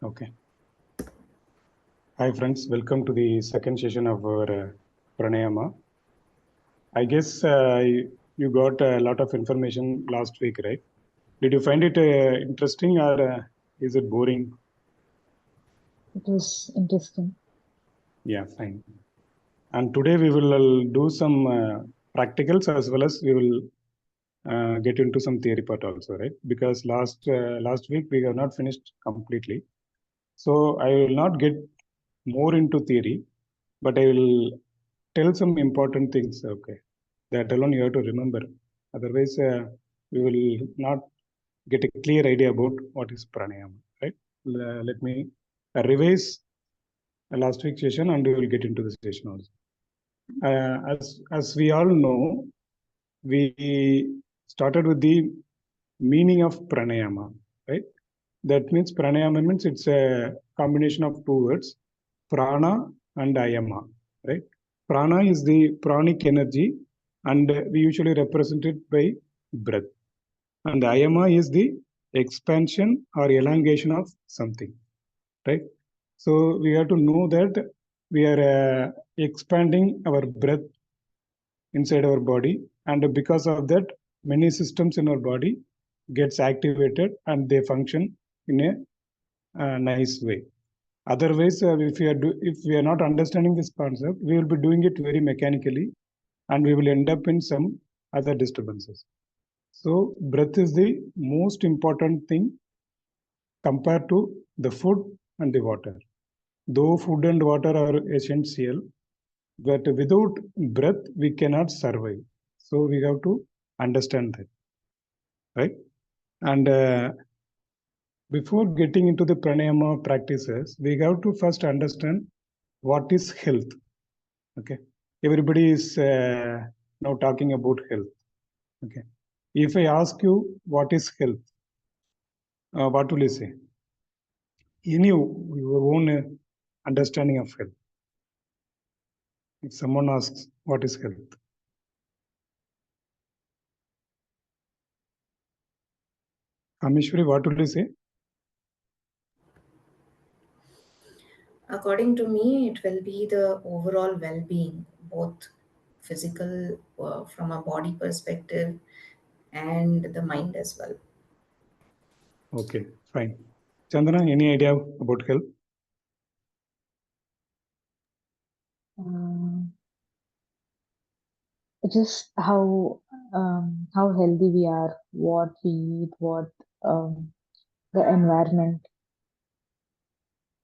Okay. Hi friends, welcome to the second session of our Pranayama. I guess you got a lot of information last week, right? Did you find it interesting or is it boring? It was interesting. Yeah, fine. And today we will do some practicals as well as we will get into some theory part also, right? Because last week we have not finished completely. So I will not get more into theory, but I will tell some important things. Okay, that alone you have to remember. Otherwise, we will not get a clear idea about what is pranayama. Right? Let me revise last week's session, and we will get into the session also. As we all know, we started with the meaning of pranayama. Right? That means pranayama means it's a combination of two words, prana and ayama, right? Prana is the pranic energy, and we usually represent it by breath. And ayama is the expansion or elongation of something, right? So we have to know that we are expanding our breath inside our body, and because of that, many systems in our body gets activated and they function in a nice way. Otherwise, if we are not understanding this concept, we will be doing it very mechanically, and we will end up in some other disturbances. So, breath is the most important thing compared to the food and the water. Though food and water are essential, but without breath we cannot survive. So we have to understand that, right? And before getting into the pranayama practices, we have to first understand what is health. Okay, everybody is now talking about health. Okay, if I ask you what is health, what will you say? In your own understanding of health. If someone asks what is health, Kameshwari, what will you say? According to me, it will be the overall well-being, both physical, from a body perspective, and the mind as well. Okay, fine. Chandana, any idea about health? Just how healthy we are, what we eat, what the environment.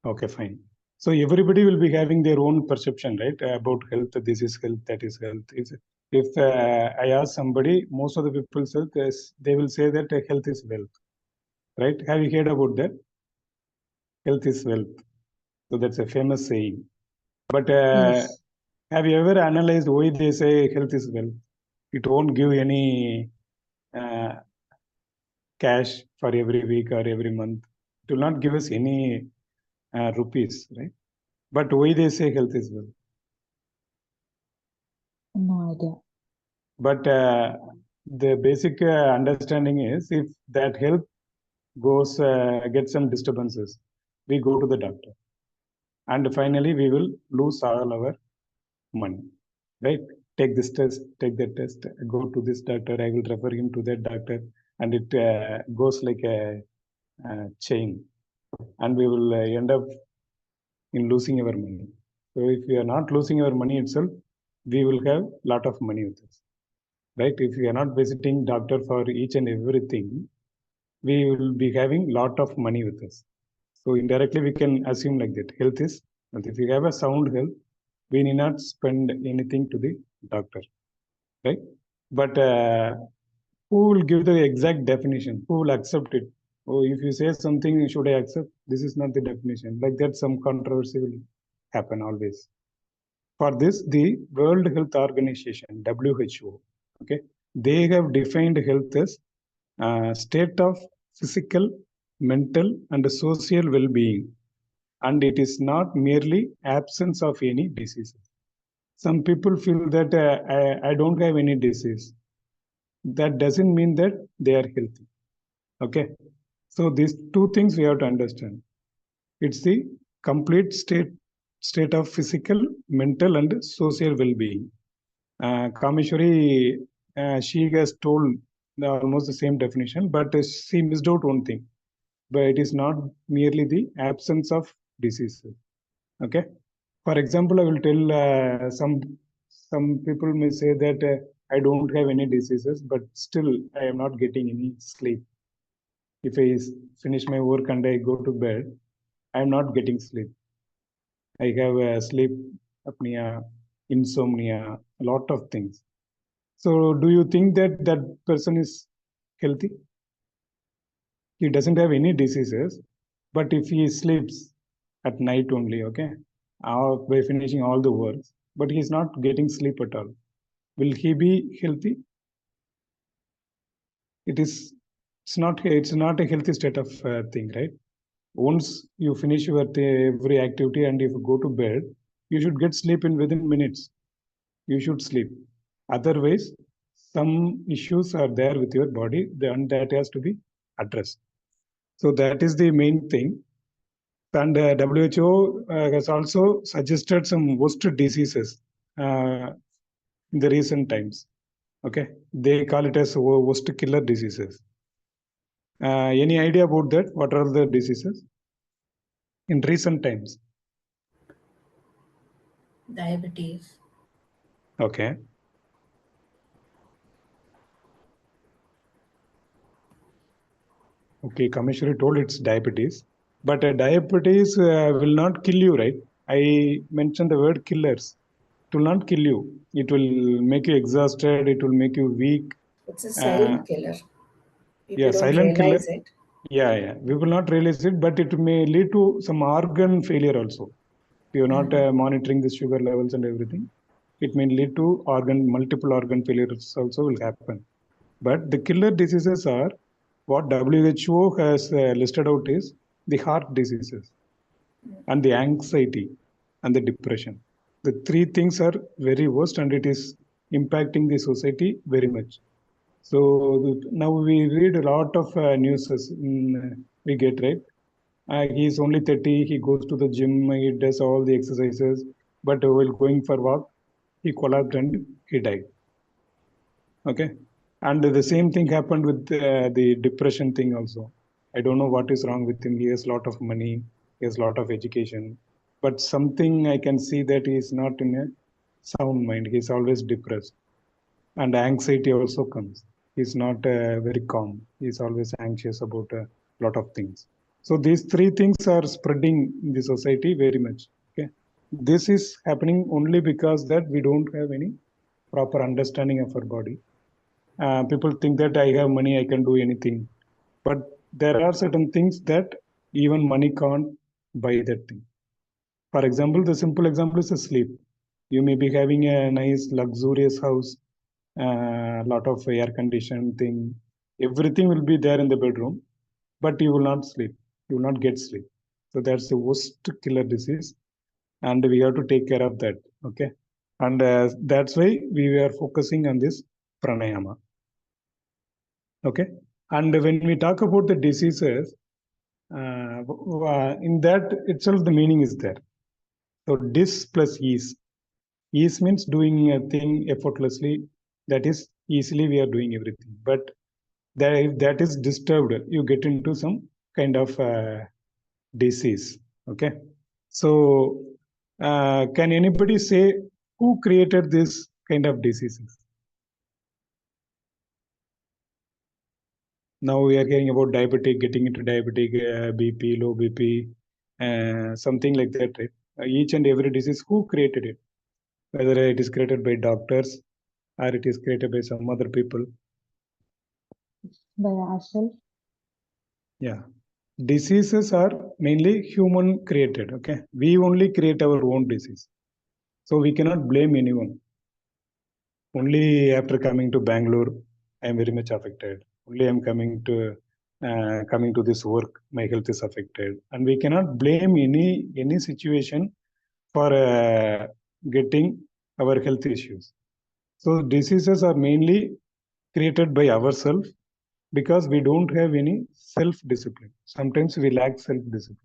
Okay, fine. So everybody will be having their own perception, right, about health. This is health, that is health. If I ask somebody, most of the people say they will say that health is wealth, right? Have you heard about that? Health is wealth. So that's a famous saying. But Yes. have you ever analyzed why they say health is wealth? It won't give any uh, cash for every week or every month. It will not give us any rupees, right? But why they say health is wealth? No idea. But the basic understanding is if that health goes gets some disturbances, we go to the doctor, and finally we will lose all our money, right? Take this test, take that test, go to this doctor, I will refer him to that doctor, and it goes like a chain, and we will end up in losing our money. So if we are not losing our money itself, we will have lot of money with us, right? If we are not visiting doctor for each and everything, we will be having lot of money with us. So indirectly we can assume like that. Health is, and if we have a sound health, we need not spend anything to the doctor, right? But who will give the exact definition? Who will accept it? Oh, if you say something, should I accept? This is not the definition. Like that, some controversy will happen always. For this, the World Health Organization, WHO, okay, they have defined health as state of physical, mental, and social well-being, and it is not merely absence of any diseases. Some people feel that I don't have any disease. That doesn't mean that they are healthy. Okay, so these two things we have to understand. It's the complete state of physical, mental, and social well-being. Kameshwari, she has told almost the same definition, but she missed out one thing. But it is not merely the absence of diseases. Okay. For example, I will tell some people may say that I don't have any diseases, but still I am not getting any sleep. If I finish my work and I go to bed, I am not getting sleep. I have sleep apnea, insomnia, a lot of things. So, do you think that that person is healthy? He doesn't have any diseases, but if he sleeps at night only, okay, by finishing all the works, but he's not getting sleep at all, will he be healthy? It's not a healthy state of thing, right? Once you finish your every activity and if you go to bed, you should get sleep in within minutes. You should sleep. Otherwise, some issues are there with your body, and that has to be addressed. So that is the main thing. And WHO has also suggested some worst diseases in the recent times. Okay, they call it as worst killer diseases. Any idea about that? What are the diseases in recent times? Diabetes. Okay. Okay, Commissioner told it's diabetes, but diabetes will not kill you, right? I mentioned the word killers. It will not kill you. It will make you exhausted. It will make you weak. It's a silent killer. Yeah, People don't silent killer. realize it. Yeah. We will not realize it, but it may lead to some organ failure also. If you're not monitoring the sugar levels and everything, it may lead to multiple organ failures also will happen. But the killer diseases are what WHO has listed out is the heart diseases and the anxiety and the depression. The three things are very worst and it is impacting the society very much. So now we read a lot of news we get, right? He's only 30, he goes to the gym, he does all the exercises, but while going for walk, he collapsed and he died. Okay. And the same thing happened with the depression thing also. I don't know what is wrong with him. He has a lot of money, he has a lot of education, but something I can see that he is not in a sound mind. He's always depressed. And anxiety also comes. He's not very calm. He's always anxious about a lot of things. So these three things are spreading in the society very much. Okay. This is happening only because that we don't have any proper understanding of our body. People think that I have money, I can do anything. But there are certain things that even money can't buy that thing. For example, the simple example is a sleep. You may be having a nice luxurious house, a lot of air conditioned thing. Everything will be there in the bedroom, but you will not sleep. You will not get sleep. So that's the worst killer disease, and we have to take care of that. Okay, and that's why we are focusing on this pranayama. Okay, and when we talk about the diseases, in that itself the meaning is there. So dis plus ease. Ease means doing a thing effortlessly. That is easily we are doing everything. But if that is disturbed, you get into some kind of disease. Okay. So can anybody say who created this kind of diseases? Now we are hearing about diabetic, getting into diabetic, BP, low BP, something like that, right? Each and every disease, who created it? Whether it is created by doctors or it is created by some other people. By ourselves. Yeah. Diseases are mainly human created. Okay. We only create our own disease. So we cannot blame anyone. Only after coming to Bangalore, I am very much affected. Only I am coming to this work, my health is affected. And we cannot blame any situation for getting our health issues. So diseases are mainly created by ourselves because we don't have any self-discipline. Sometimes we lack self-discipline.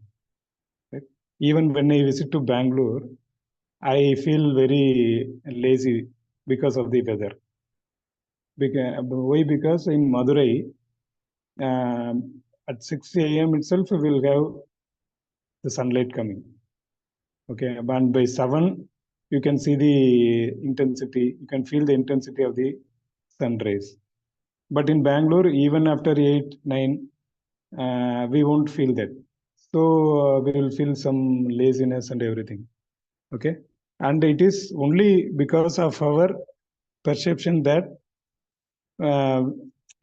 Even when I visit to Bangalore, I feel very lazy because of the weather. Why? Because in Madurai, at 6 a.m. itself, we will have the sunlight coming. Okay, and by 7, you can see the intensity, you can feel the intensity of the sun rays. But in Bangalore, even after 8, 9, we won't feel that. So we will feel some laziness and everything. Okay, and it is only because of our perception that uh,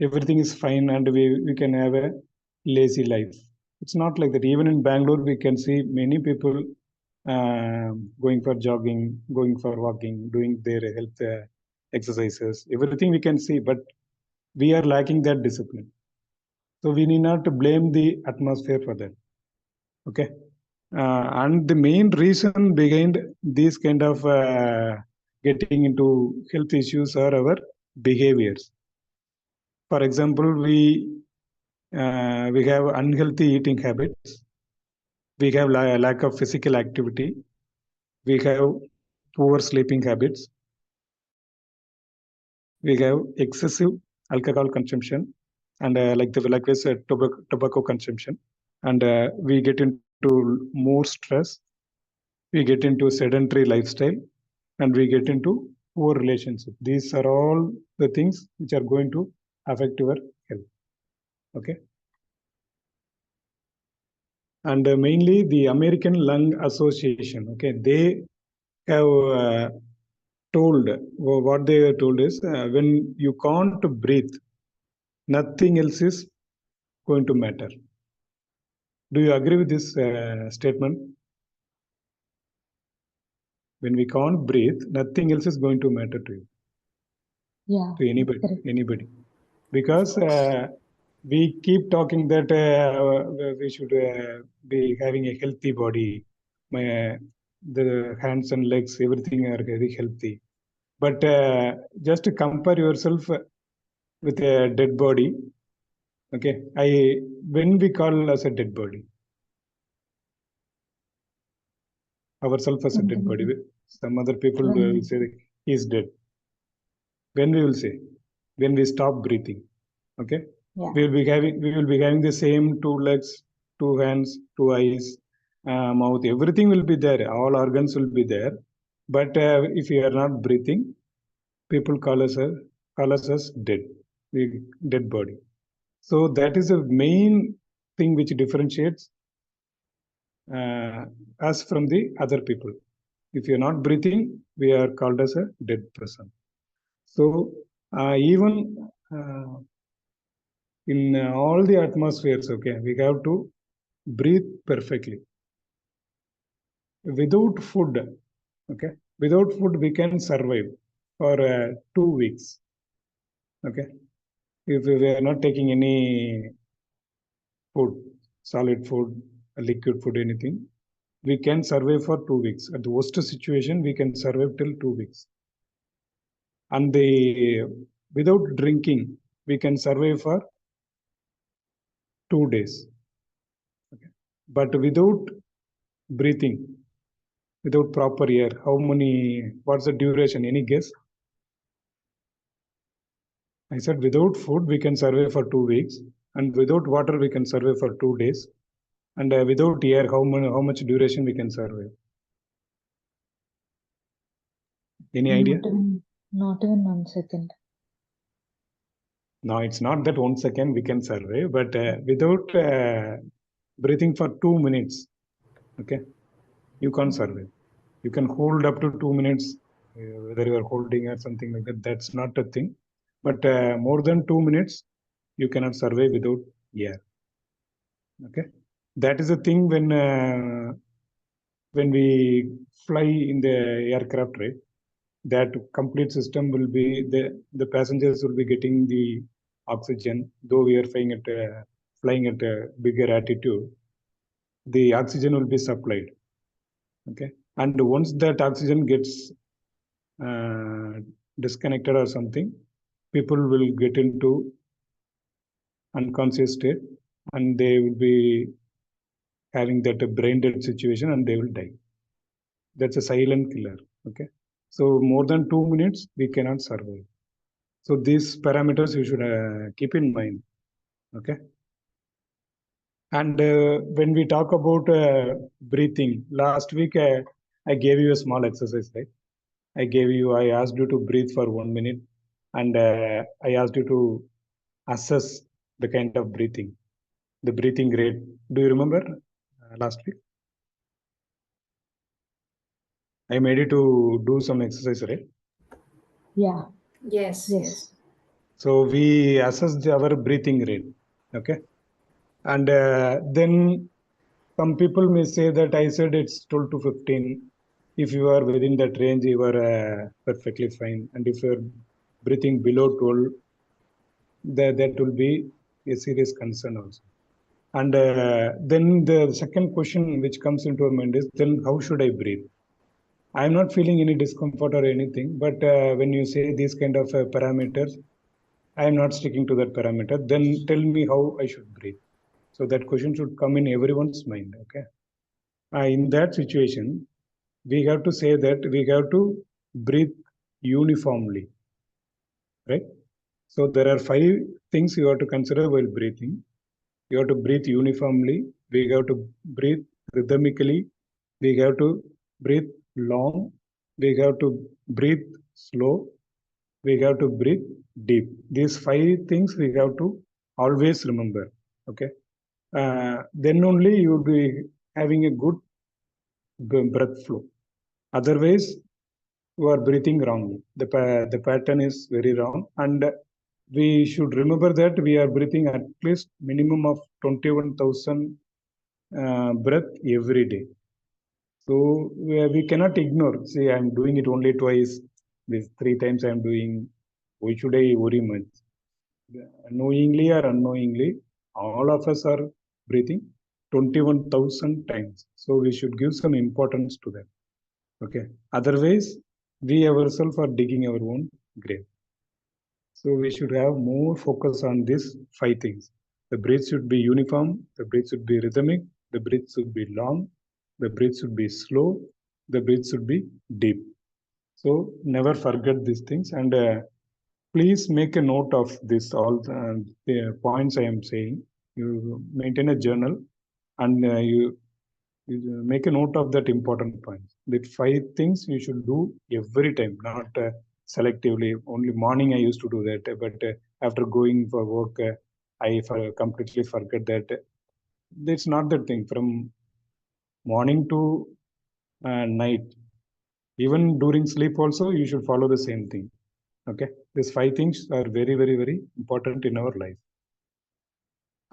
everything is fine and we can have a lazy life. It's not like that. Even in Bangalore, we can see many people going for jogging, going for walking, doing their health exercises, everything we can see, but we are lacking that discipline. So we need not to blame the atmosphere for that. Okay. And the main reason behind these kind of getting into health issues are our behaviors. For example, we have unhealthy eating habits. We have lack of physical activity. We have poor sleeping habits. We have excessive alcohol consumption and likewise tobacco consumption, and we get into more stress. We get into sedentary lifestyle, and we get into poor relationship. These are all the things which are going to affect your health. Okay. And mainly the American Lung Association. Okay, they have told, what they have told is when you can't breathe, nothing else is going to matter. Do you agree with this statement? When we can't breathe, nothing else is going to matter to you, Yeah, to anybody, correct. because we keep talking that we should be having a healthy body. The hands and legs, everything are very healthy. But just to compare yourself with a dead body. Okay, when we call as a dead body, ourselves as a dead body, some other people will say he is dead. When we will say, when we stop breathing. Okay, Yeah. we will be having the same 2 legs, 2 hands, 2 eyes, mouth. Everything will be there. All organs will be there. But if you are not breathing, people call us as dead. Dead body. So that is the main thing which differentiates us from the other people. If you're not breathing, we are called as a dead person. So even in all the atmospheres, okay, we have to breathe perfectly. Without food, okay, without food we can survive for 2 weeks. Okay, if we are not taking any food, solid food, liquid food, anything, we can survive for 2 weeks. At the worst situation, we can survive till 2 weeks. And without drinking, we can survive for 2 days. Okay. But without breathing, without proper air, what's the duration? Any guess? I said without food, we can survive for 2 weeks. And without water, we can survive for 2 days. And without air, how much duration we can survive? Any idea? Not even 1 second. No, it's not that 1 second we can survive, but without breathing for 2 minutes, okay, you can't survive. You can hold up to 2 minutes, whether you are holding or something like that. That's not a thing. But more than 2 minutes, you cannot survive without air. Okay, that is the thing when we fly in the aircraft, right? That complete system will be the passengers will be getting the oxygen, though we are flying at a bigger altitude. The oxygen will be supplied. Okay, and once that oxygen gets uh, disconnected or something, people will get into unconscious state, and they will be having that brain dead situation and they will die. That's a silent killer. Okay. So more than 2 minutes, we cannot survive. So these parameters you should keep in mind. Okay. And when we talk about breathing, last week I gave you a small exercise, right? I asked you to breathe for 1 minute, and I asked you to assess the kind of breathing, the breathing rate. Do you remember last week? I made you to do some exercise, right? Yeah. Yes, Yes. yes. So we assessed our breathing rate. Okay. And then some people may say that I said it's 12 to 15. If you are within that range, you are perfectly fine. And if you're breathing below 12, that will be a serious concern also. And then the second question which comes into our mind is, then how should I breathe? I'm not feeling any discomfort or anything, but when you say these kind of parameters, I am not sticking to that parameter. Then tell me how I should breathe. So that question should come in everyone's mind. Okay. In that situation, we have to say that we have to breathe uniformly, right? So there are 5 things you have to consider while breathing. You have to breathe uniformly. We have to breathe rhythmically. We have to breathe long. We have to breathe slow. We have to breathe deep. These 5 things we have to always remember. Okay. Then only you will be having a good breath flow. Otherwise, you are breathing wrongly. The pattern is very wrong. And we should remember that we are breathing at least minimum of 21,000 breath every day. So we cannot ignore. See, I'm doing it only twice. These 3 times I'm doing. Why should I worry much? Knowingly or unknowingly, all of us are breathing 21,000 times. So we should give some importance to that. Okay. Otherwise, we ourselves are digging our own grave. So we should have more focus on these 5 things. The breath should be uniform, the breath should be rhythmic, the breath should be long, the breath should be slow, the breath should be deep. So never forget these things, and please make a note of this, all the points I am saying. You maintain a journal, and you make a note of that important points. That 5 things you should do every time, not selectively. Only morning I used to do that, but after going for work, completely forget that. That's not the thing. From morning to night, even during sleep also, you should follow the same thing. Okay, these 5 things are very, very, very important in our life.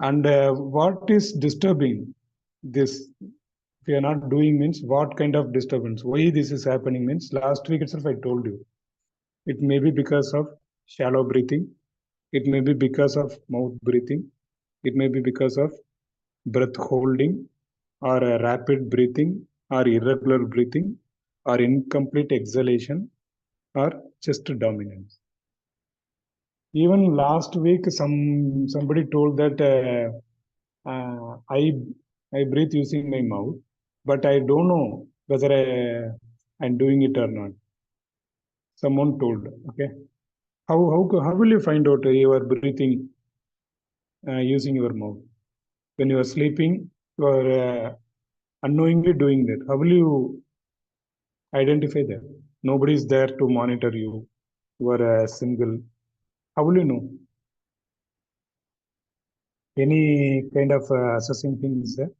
And what is disturbing this? We are not doing means what kind of disturbance? Why this is happening means last week itself I told you. It may be because of shallow breathing. It may be because of mouth breathing. It may be because of breath holding, or a rapid breathing, or irregular breathing, or incomplete exhalation, or chest dominance. Even last week, somebody told that I breathe using my mouth, but I don't know whether I'm doing it or not. Someone told. Okay, how will you find out you are breathing using your mouth? When you are sleeping, you are unknowingly doing that. How will you identify that? Nobody is there to monitor you. You are single. How will you know? Any kind of assessing thing is there?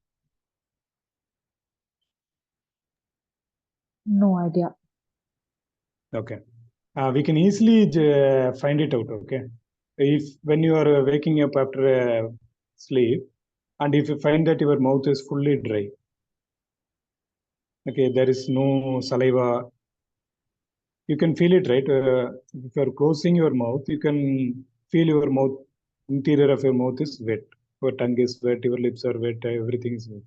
No idea. Okay. We can easily find it out. Okay. If when you are waking up after sleep, and if you find that your mouth is fully dry, okay, there is no saliva, you can feel it, right? If you are closing your mouth, you can feel your mouth, interior of your mouth is wet. Your tongue is wet, your lips are wet, everything is wet.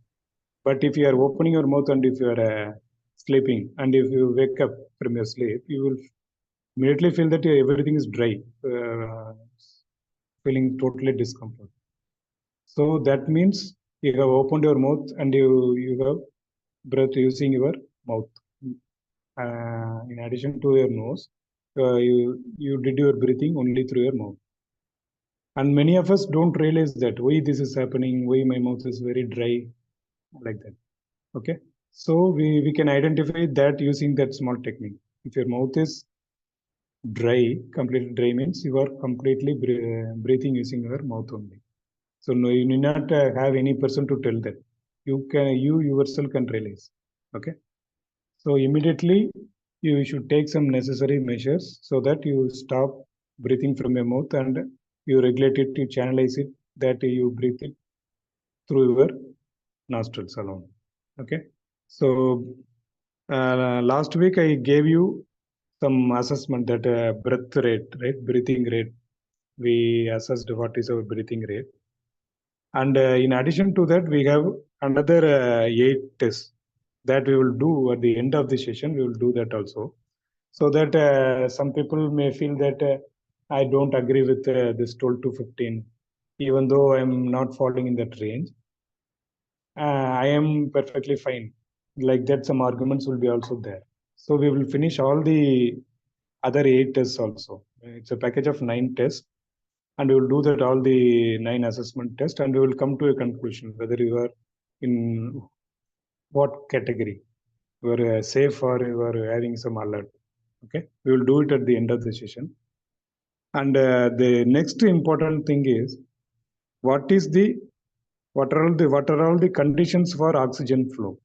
But if you are opening your mouth and if you are sleeping, and if you wake up from your sleep, you will immediately feel that everything is dry, feeling totally discomfort. So that means You have opened your mouth and you have breath using your mouth. In addition to your nose, you did your breathing only through your mouth. And many of us don't realize that why this is happening, why my mouth is very dry, like that. Okay, so we can identify that using that small technique. If your mouth is dry, completely dry means you are completely breathing using your mouth only. So no, you need not have any person to tell that. You yourself can realize. Okay, so immediately you should take some necessary measures so that you stop breathing from your mouth and you regulate it, you channelize it, that you breathe it through your nostrils alone. Okay, so last week I gave you some assessment that breath rate, right? Breathing rate. We assessed what is our breathing rate. And in addition to that, we have another 8 tests that we will do at the end of the session. We will do that also. So that some people may feel that I don't agree with this 12 to 15, even though I'm not falling in that range. I am perfectly fine. Like that, some arguments will be also there. So we will finish all the other 8 tests also. It's a package of 9 tests, and we will do that all the 9 assessment tests, and we will come to a conclusion whether you are in what category. You are safe or you are having some alert. Okay, we will do it at the end of the session. And the next important thing is what are all the conditions for oxygen flow.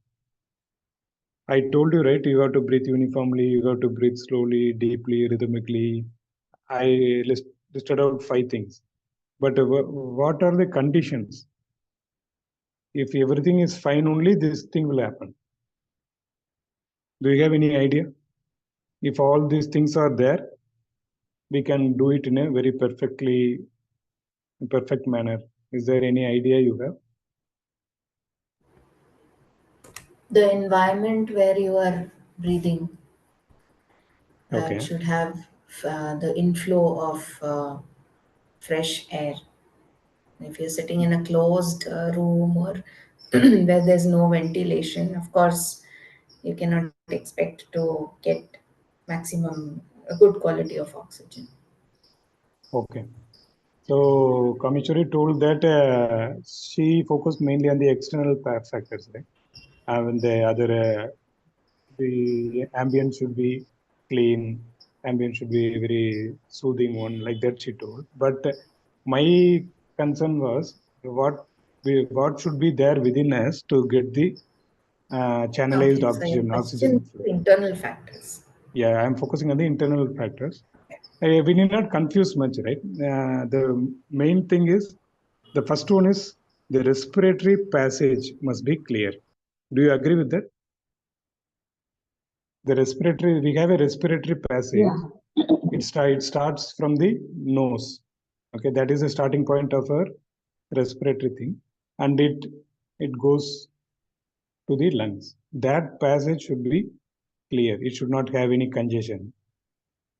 I told you, right? You have to breathe uniformly, you have to breathe slowly, deeply, rhythmically. I listed out 5 things. But what are the conditions? If everything is fine, only this thing will happen. Do you have any idea? If all these things are there, we can do it in a very perfect manner. Is there any idea you have? The environment where you are breathing, it Okay. should have the inflow of fresh air. If you're sitting in a closed room or where there's no ventilation, of course, you cannot expect to get maximum a good quality of oxygen. Okay. So Kamishwari told that she focused mainly on the external factors, right? And the other, the ambient should be clean, ambient should be very soothing one, like that she told. But my concern was what should be there within us to get the channelized Okay, so your question oxygen is flow. internal factors. Yeah, I'm focusing on the internal factors. We need not confuse much, right? The main thing is the first one is the respiratory passage must be clear. Do you agree with that? We have a respiratory passage. Yeah. It starts from the nose. Okay, that is the starting point of our respiratory thing, and it goes to the lungs. That passage should be clear. It should not have any congestion.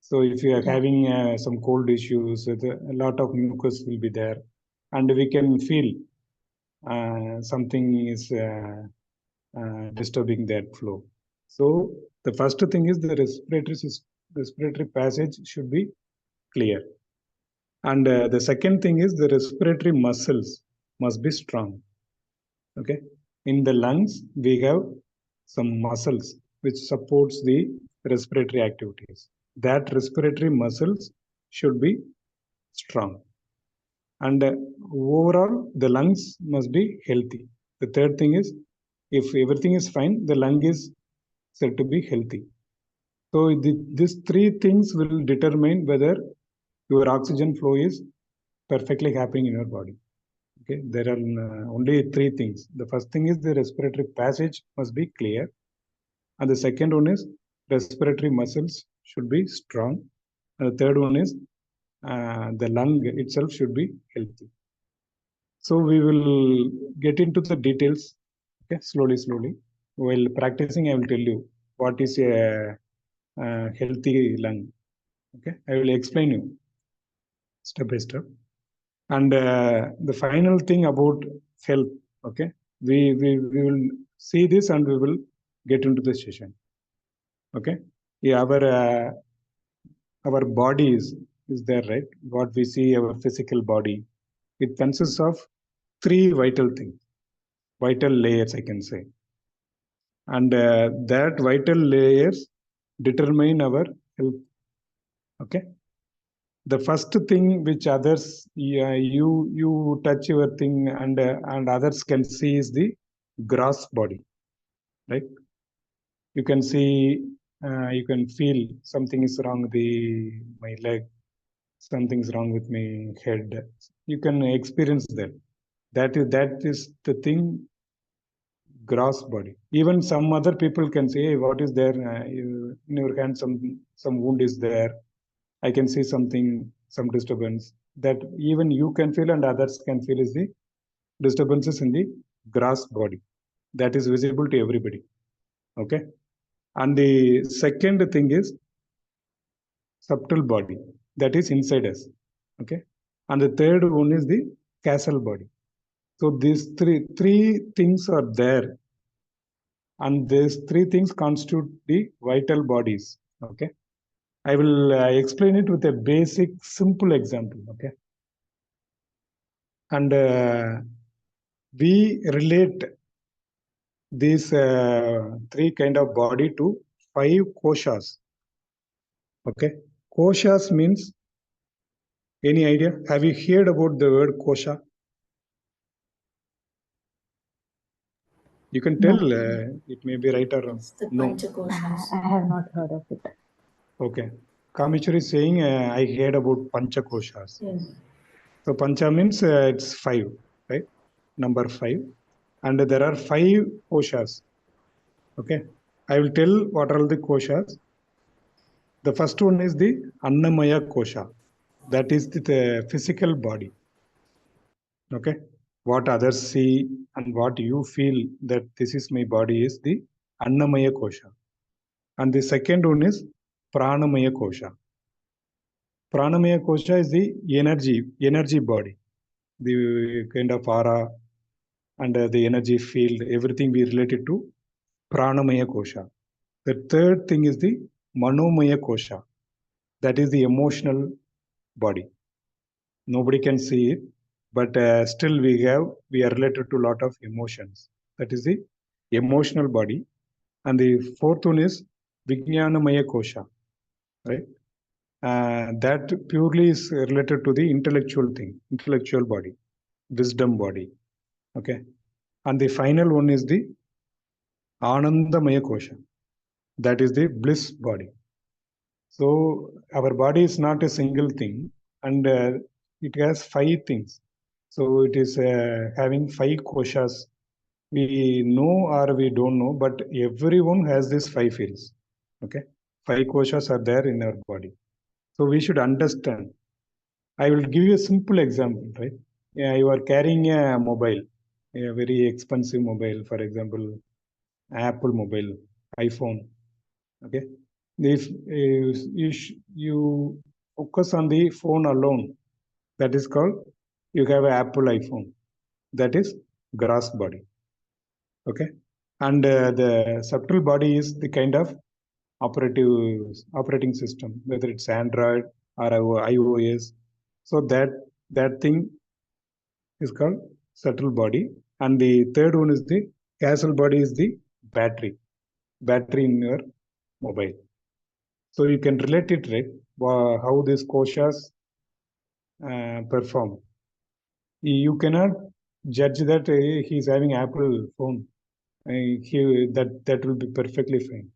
So if you are Yeah. having some cold issues, a lot of mucus will be there, and we can feel something is disturbing that flow. So the first thing is the respiratory passage should be clear, and the second thing is the respiratory muscles must be strong. Okay, in the lungs we have some muscles which supports the respiratory activities. That respiratory muscles should be strong, and overall the lungs must be healthy. The third thing is if everything is fine, the lung is said to be healthy. So these 3 things will determine whether your oxygen flow is perfectly happening in your body. Okay, there are only 3 things. The first thing is the respiratory passage must be clear, and the second one is respiratory muscles should be strong, and the third one is the lung itself should be healthy. So we will get into the details, okay, slowly. While practicing, I will tell you what is a healthy lung. Okay, I will explain you step by step. And the final thing about health Okay, we will see this and we will get into the session. Okay, yeah, our body is there, right? What we see, our physical body, it consists of three vital things, vital layers, I can say, and that vital layers determine our health. Okay, the first thing which others, yeah, you touch your thing and others can see is the gross body, right? You can see, you can feel something is wrong with my leg, something's wrong with my head. You can experience that. That is the thing, gross body. Even some other people can say, hey, what is there? In your hand, some wound is there. I can see something, some disturbance that even you can feel and others can feel is the disturbances in the gross body. That is visible to everybody. Okay. And the second thing is subtle body, that is inside us. Okay. And the third one is the castle body. So these three things are there, and these three things constitute the vital bodies. Okay. I will explain it with a basic, simple example. Okay. And we relate these three kind of body to 5 koshas. Okay. Koshas means, any idea? Have you heard about the word kosha? You can tell, No. it may be right or wrong. It's the No. Panchakoshas. I have not heard of it. Okay. Kameshwari is saying, I heard about pancha koshas. Yes. So pancha means it's 5, right? Number 5. And there are 5 koshas. Okay. I will tell what are the koshas. The first one is the Annamaya kosha. That is the physical body. Okay. What others see and what you feel that this is my body is the Annamaya kosha. And the second one is Pranamaya kosha. Pranamaya kosha is the energy body, the kind of aura and the energy field, everything we related to Pranamaya kosha. The third thing is the Manomaya kosha. That is the emotional body. Nobody can see it, but still we are related to a lot of emotions. That is the emotional body. And the fourth one is Vijnanamaya kosha, right? That purely is related to the intellectual thing, intellectual body, wisdom body. Okay. And the final one is the Anandamaya kosha. That is the bliss body. So our body is not a single thing, and it has 5 things. So it is having 5 koshas. We know or we don't know, but everyone has these 5 fields. Okay. 5 koshas are there in our body. So we should understand. I will give you a simple example, right? Yeah, you are carrying a mobile, a very expensive mobile, for example, Apple mobile, iPhone. Okay, if you focus on the phone alone, that is called, you have an Apple iPhone. That is gross body. Okay, and the subtle body is the kind of operating system, whether it's Android or iOS. So that thing is called subtle body. And the third one is the castle body, is the battery in your mobile. So you can relate it, right? How these koshas perform. You cannot judge that he's having Apple phone. That will be perfectly fine.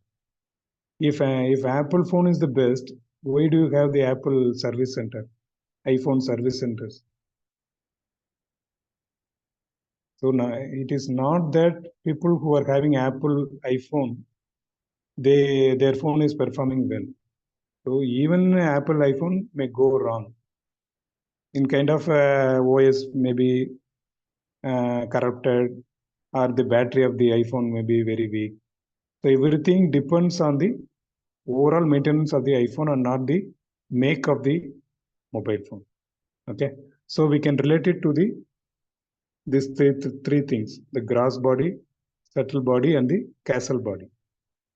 If Apple phone is the best, why do you have the Apple service center, iPhone service centers? So now it is not that people who are having Apple iPhone, their phone is performing well. So even Apple iPhone may go wrong. In kind of OS may be corrupted, or the battery of the iPhone may be very weak. So everything depends on the overall maintenance of the iPhone and not the make of the mobile phone. Okay, so we can relate it to the These three things: the gross body, subtle body, and the causal body.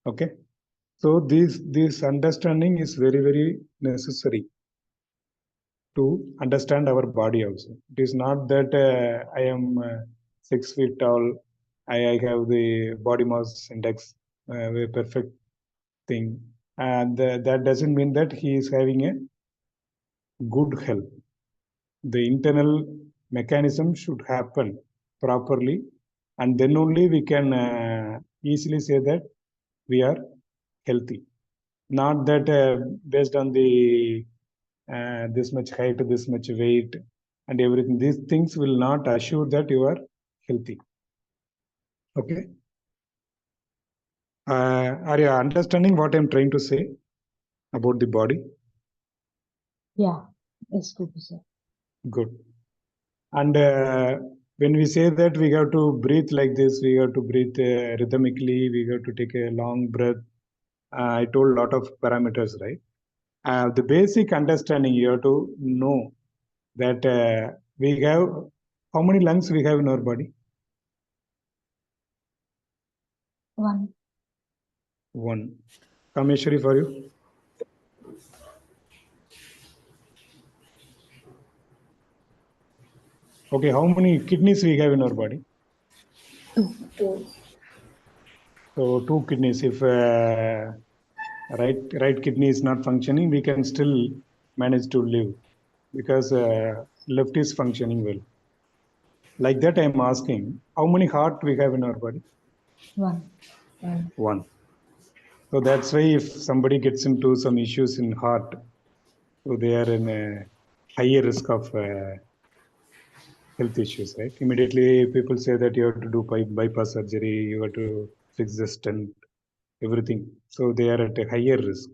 Okay. So this understanding is very necessary to understand our body also. It is not that I am 6 feet tall, I have the body mass index, very perfect thing, and that doesn't mean that he is having a good health. The internal mechanism should happen properly, and then only we can easily say that we are healthy. Not that based on the this much height, this much weight, and everything. These things will not assure that you are healthy. Okay. Are you understanding what I'm trying to say about the body? Yeah. Yes, Gopi sir. Good. And when we say that we have to breathe like this, we have to breathe rhythmically, we have to take a long breath. I told a lot of parameters, right? The basic understanding you have to know that we have, how many lungs we have in our body? 1. 1. Kameshwari, for you? Okay, how many kidneys we have in our body? 2. So 2 kidneys. If right kidney is not functioning, we can still manage to live because left is functioning well. Like that, I am asking, how many heart we have in our body? 1. 1. So that's why if somebody gets into some issues in heart, so they are in a higher risk of health issues, right? Immediately people say that you have to do bypass surgery, you have to fix the stent, everything. So they are at a higher risk.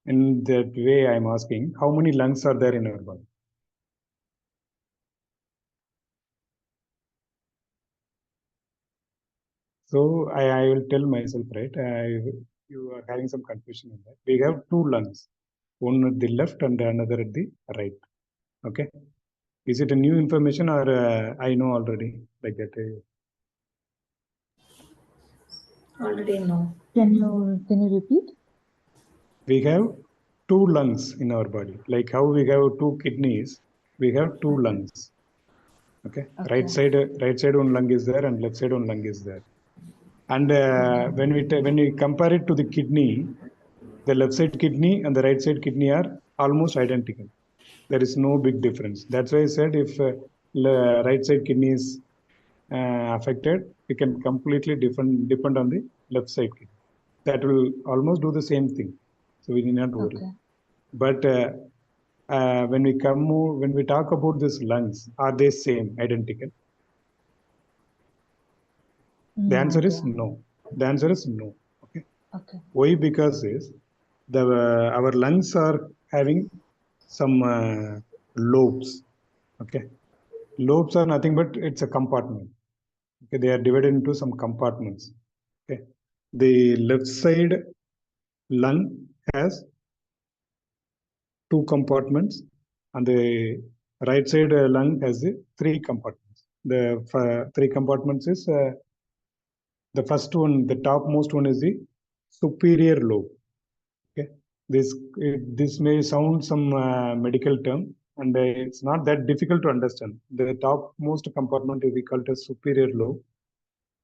In that way, I'm asking, how many lungs are there in our body? So I will tell myself, right? You are having some confusion in that. We have 2 lungs, one at the left and another at the right. Okay. Is it a new information or I know already like that? Already no. Can you repeat? We have 2 lungs in our body. Like how we have 2 kidneys, we have 2 lungs. Okay. Okay. Right side one lung is there and left side one lung is there. And when we compare it to the kidney, the left side kidney and the right side kidney are almost identical. There is no big difference. That's why I said if right side kidney is affected, we can completely depend on the left side kidney. That will almost do the same thing. So we need not worry. Okay. But when we talk about these lungs, are they same, identical? The No answer is idea. no. The answer is no. Okay. Okay. Why? Because is our lungs are having some lobes. Okay, lobes are nothing but it's a compartment. Okay, they are divided into some compartments. Okay, the left side lung has 2 compartments, and the right side lung has the 3 compartments. The 3 compartments is the first one, the topmost one is the superior lobe. Okay, this may sound some medical term, and it's not that difficult to understand. The topmost compartment is called as superior lobe,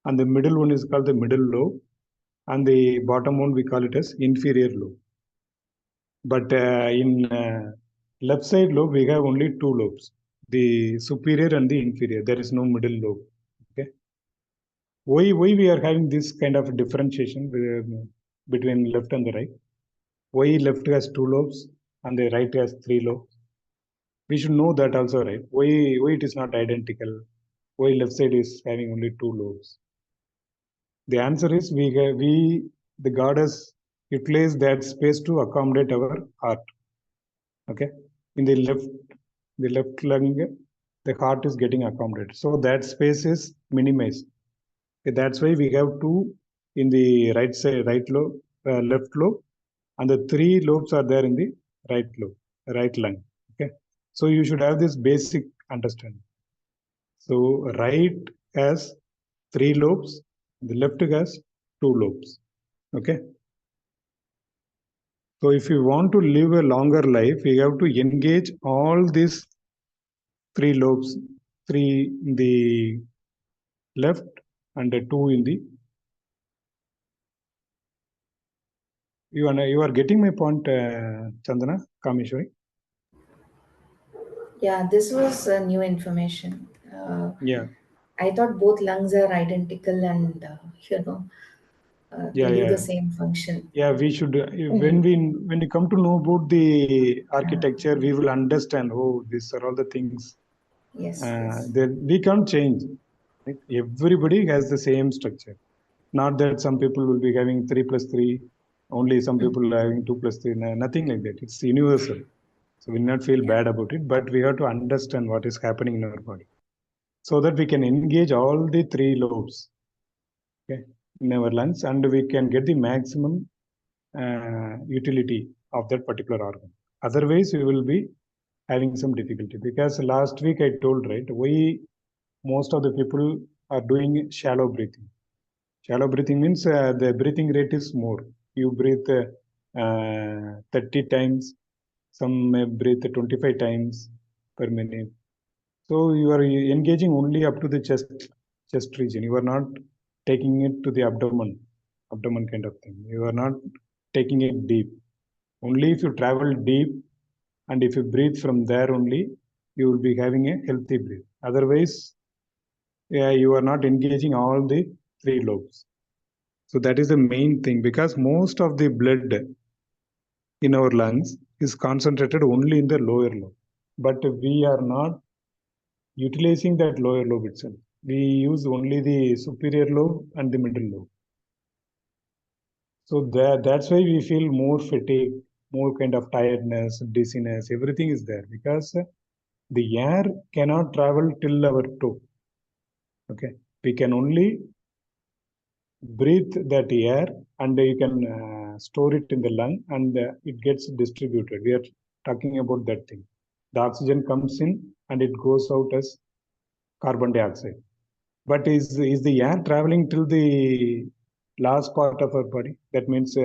and the middle one is called the middle lobe, and the bottom one we call it as inferior lobe. But in left side lobe we have only 2 lobes, the superior and the inferior. There is no middle lobe. Okay, why we are having this kind of differentiation between left and the right? Why left has 2 lobes and the right has 3 lobes? We should know that also, right? Why it is not identical? Why left side is having only 2 lobes? The answer is the God has utilized that space to accommodate our heart. Okay, in the left lung, the heart is getting accommodated, so that space is minimized. Okay, that's why we have 2 in the right side, right lobe, left lobe, and the 3 lobes are there in the right lobe, right lung. Okay, so you should have this basic understanding. So right has 3 lobes, the left has 2 lobes. Okay. So if you want to live a longer life, you have to engage all these 3 lobes, 3 in the left and 2 in the. You are getting my point, Chandana, Kameshwari? Yeah, this was new information. Yeah, I thought both lungs are identical and yeah, they do the yeah. same function. Yeah, we should, when we come to know about the architecture, we will understand, oh, these are all the things. Yes, yes. We can't change. Right? Everybody has the same structure. Not that some people will be having 3 plus 3, only some people are having 2 plus 3, nothing like that. It's universal. So we will not feel bad about it, but we have to understand what is happening in our body so that we can engage all the 3 lobes, okay, in our lungs, and we can get the maximum utility of that particular organ. Otherwise, we will be having some difficulty, because last week I told, right, most of the people are doing shallow breathing. Shallow breathing means the breathing rate is more. You breathe 30 times, some may breathe 25 times per minute. So you are engaging only up to the chest region. You are not taking it to the abdomen kind of thing. You are not taking it deep. Only if you travel deep and if you breathe from there only, you will be having a healthy breath. Otherwise, you are not engaging all the 3 lobes. So that is the main thing, because most of the blood in our lungs is concentrated only in the lower lobe. But we are not utilizing that lower lobe itself. We use only the superior lobe and the middle lobe. So that's why we feel more fatigue, more kind of tiredness, dizziness, everything is there, because the air cannot travel till our toe. Okay, we can only breathe that air, and you can store it in the lung, and it gets distributed. We are talking about that thing. The oxygen comes in and it goes out as carbon dioxide. But is the air traveling till the last part of our body? That means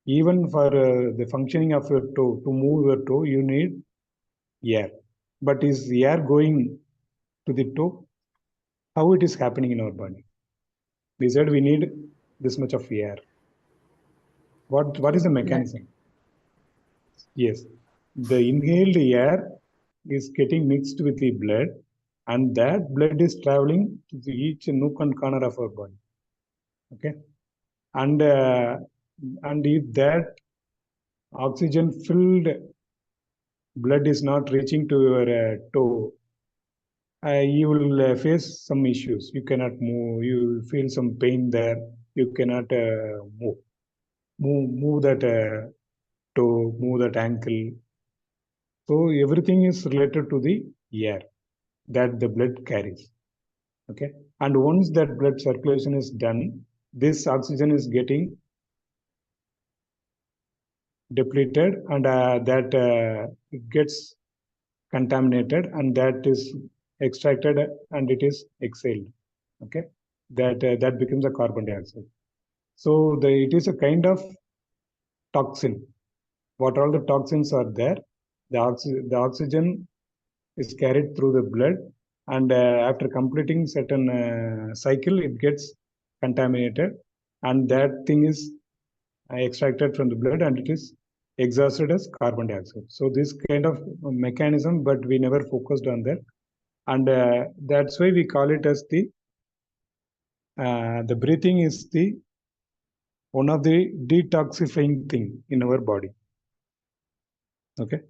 even for the functioning of your toe, to move your toe, you need air. But is the air going to the toe? How it is happening in our body? We said we need this much of air. What is the mechanism? Yes, the inhaled air is getting mixed with the blood, and that blood is traveling to each nook and corner of our body. Okay, and if that oxygen filled blood is not reaching to your toe, you will face some issues. You cannot move. You will feel some pain there. You cannot move that toe, move that ankle. So everything is related to the air that the blood carries. Okay, and once that blood circulation is done, this oxygen is getting depleted, and that it gets contaminated, and that is extracted and it is exhaled. Okay, that becomes a carbon dioxide. So it is a kind of toxin. What all the toxins are there, the oxygen is carried through the blood, and after completing certain cycle, it gets contaminated, and that thing is extracted from the blood, and it is exhausted as carbon dioxide. So this kind of mechanism, but we never focused on that, and that's why we call it as the breathing is the one of the detoxifying thing in our body. Okay,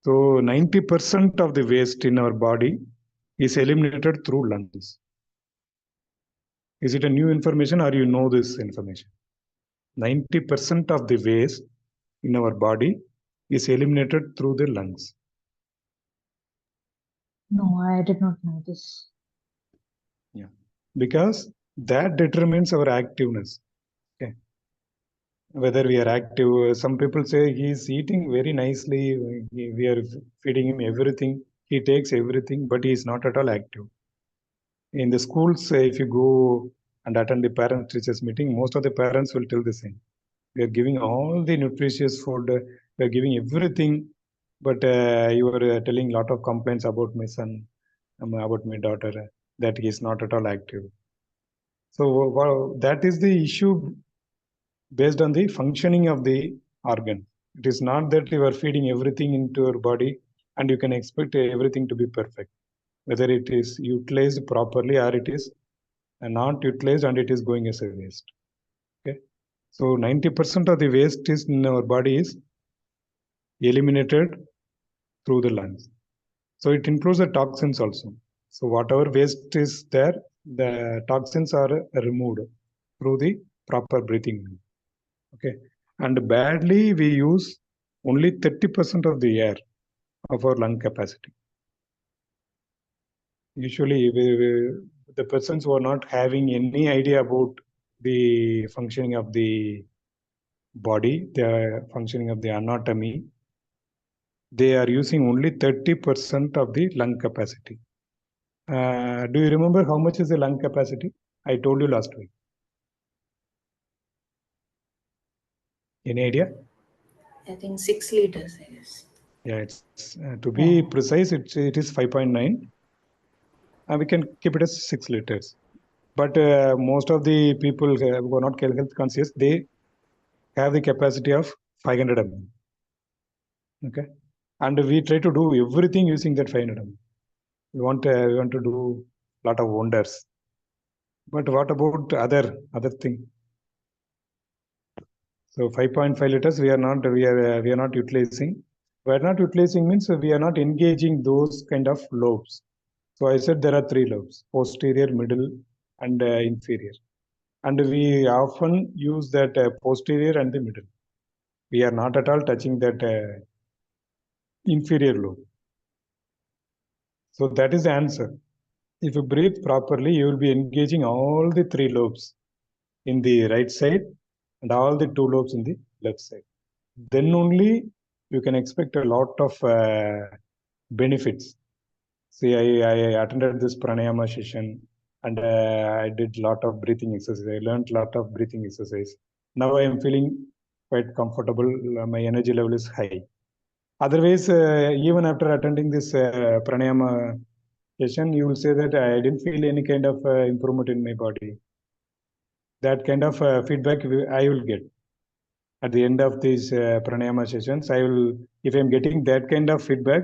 so 90% of the waste in our body is eliminated through lungs. Is it a new information, or you know this information? 90% of the waste in our body is eliminated through the lungs. No, I did not know this. Yeah, because that determines our activeness. Okay, whether we are active. Some people say he is eating very nicely. We are feeding him everything. He takes everything, but he is not at all active. In the schools, if you go and attend the parent-teachers meeting, most of the parents will tell the same. We are giving all the nutritious food, we are giving everything, but you are telling a lot of complaints about my son, about my daughter, that he is not at all active. So that is the issue based on the functioning of the organ. It is not that you are feeding everything into your body and you can expect everything to be perfect, whether it is utilized properly or it is not utilized and it is going as a waste. Okay, so 90% of the waste is in our body is eliminated through the lungs. So it includes the toxins also. So whatever waste is there, the toxins are removed through the proper breathing. Okay, and badly we use only 30% of the air of our lung capacity. Usually the persons who are not having any idea about the functioning of the body, the functioning of the anatomy, they are using only 30% of the lung capacity. Do you remember how much is the lung capacity? I told you last week. Any idea? I think 6 liters, I guess. Yeah, it's to be precise, it is 5.9. And we can keep it as 6 liters. But most of the people who are not health conscious, they have the capacity of 500 ml. Okay, and we try to do everything using that 500 ml. We want to do a lot of wonders. But what about other thing? So 5.5 liters we are not utilizing. We are not utilizing means we are not engaging those kind of lobes. So I said there are 3 lobes: posterior, middle, and inferior. And we often use that posterior and the middle. We are not at all touching that inferior lobe. So that is the answer. If you breathe properly, you will be engaging all the 3 lobes in the right side and all the 2 lobes in the left side. Then only you can expect a lot of benefits. See, I attended this pranayama session and I did a lot of breathing exercise. I learned a lot of breathing exercise. Now I am feeling quite comfortable. My energy level is high. Otherwise, even after attending this pranayama session, you will say that I didn't feel any kind of improvement in my body. That kind of feedback I will get at the end of these pranayama sessions. If I'm getting that kind of feedback,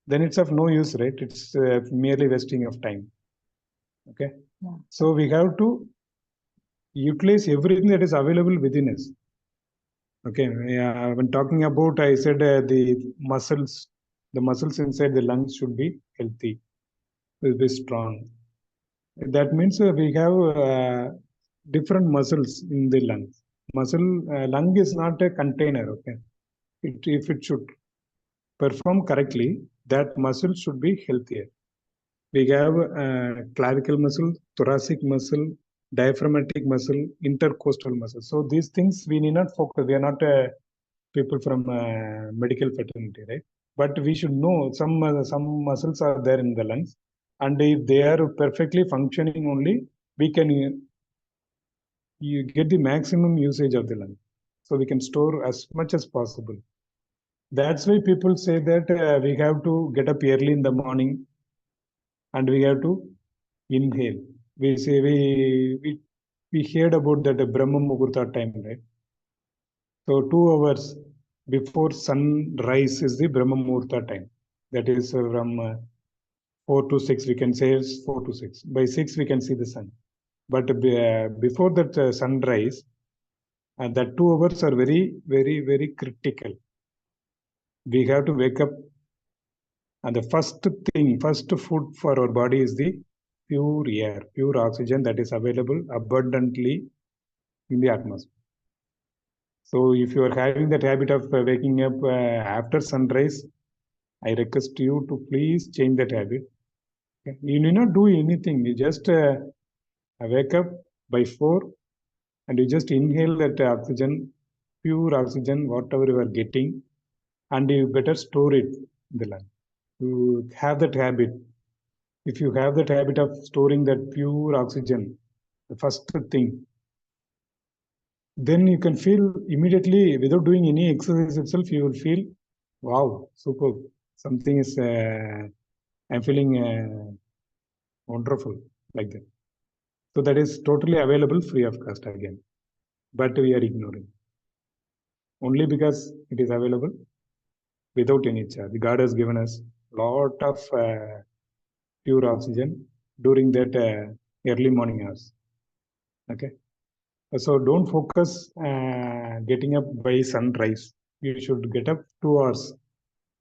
then it's of no use, right? It's merely wasting of time. Okay, so we have to utilize everything that is available within us. Okay, when talking about, I said the muscles inside the lungs should be healthy, will be strong. That means we have different muscles in the lungs. Lung is not a container. Okay, if it should perform correctly, that muscle should be healthier. We have clavicle muscle, thoracic muscle, diaphragmatic muscle, intercostal muscle. So these things we need not focus. We are not people from medical fraternity, right? But we should know some muscles are there in the lungs, and if they are perfectly functioning, only we can you get the maximum usage of the lung. So we can store as much as possible. That's why people say that we have to get up early in the morning and we have to inhale. We say we heard about that Brahma Muhurta time, right? So 2 hours before sunrise is the Brahma Muhurta time. That is from 4 to 6. We can say it's 4 to 6. By 6 we can see the sun. But before that sunrise, that 2 hours are very, very, very critical. We have to wake up, and the first food for our body is the pure air, pure oxygen that is available abundantly in the atmosphere. So if you are having that habit of waking up after sunrise, I request you to please change that habit. Okay? You need not do anything. You just wake up by 4 and you just inhale that oxygen, pure oxygen, whatever you are getting, and you better store it in the lung. to have that habit. If you have that habit of storing that pure oxygen, the first thing, then you can feel immediately without doing any exercise itself, you will feel, wow, super. Something is, I'm feeling wonderful like that. So that is totally available free of cost again, but we are ignoring only because it is available without any charge. God has given us lot of pure oxygen during that early morning hours. Okay, so don't focus getting up by sunrise. You should get up 2 hours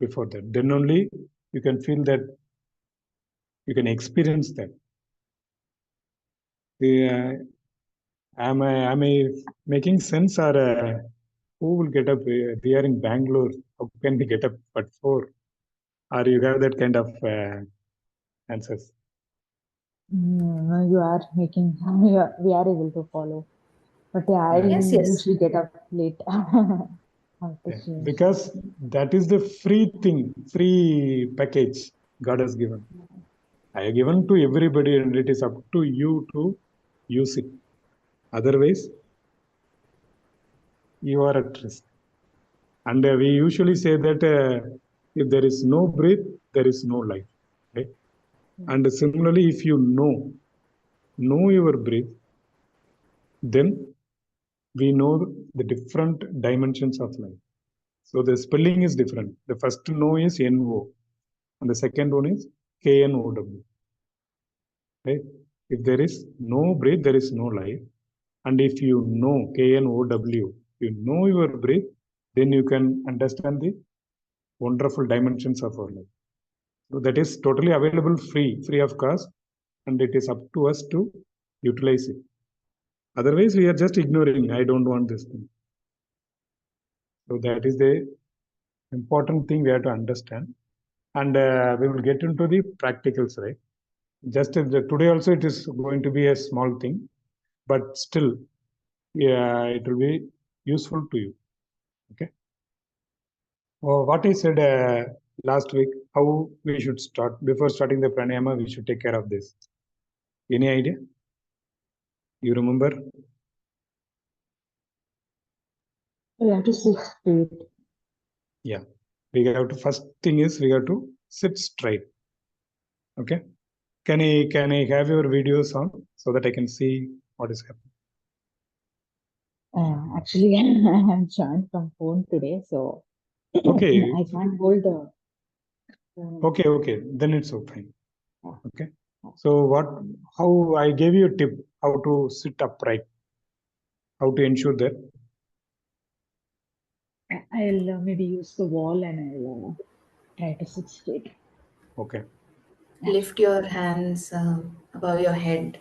before that. Then only you can feel that, you can experience that. Am I making sense, or who will get up? We are in Bangalore. How can we get up at 4? Or you have that kind of answers? No, you are making, we are able to follow. But yeah, I Yes, yes. usually get up late. After Yeah, change. because that is the free thing, free package God has given. I have given to everybody, and it is up to you to use it. Otherwise, you are at risk. And we usually say that if there is no breath, there is no life. Right? And similarly, if you know your breath, then we know the different dimensions of life. So the spelling is different. The first no is NO, and the second one is KNOW. Right? If there is no breath, there is no life. And if you know KNOW, you know your breath, then you can understand the wonderful dimensions of our life. So that is totally available free of cost, and it is up to us to utilize it. Otherwise, we are just ignoring. I don't want this thing. So that is the important thing we have to understand, and we will get into the practicals, right? Just today also it is going to be a small thing, but still, yeah, it will be useful to you. Okay. What I said last week, how we should start before starting the pranayama, we should take care of this. Any idea? You remember? We have to sit straight. Yeah. We have to, first thing is we have to sit straight. Okay. Can I have your videos on so that I can see what is happening? Actually, I have joined from phone today, so Okay. I can't hold the phone. Okay. Then it's okay. Yeah. Okay. So how I gave you a tip how to sit upright, how to ensure that. I'll maybe use the wall and I'll try to sit straight. Okay. Lift your hands above your head.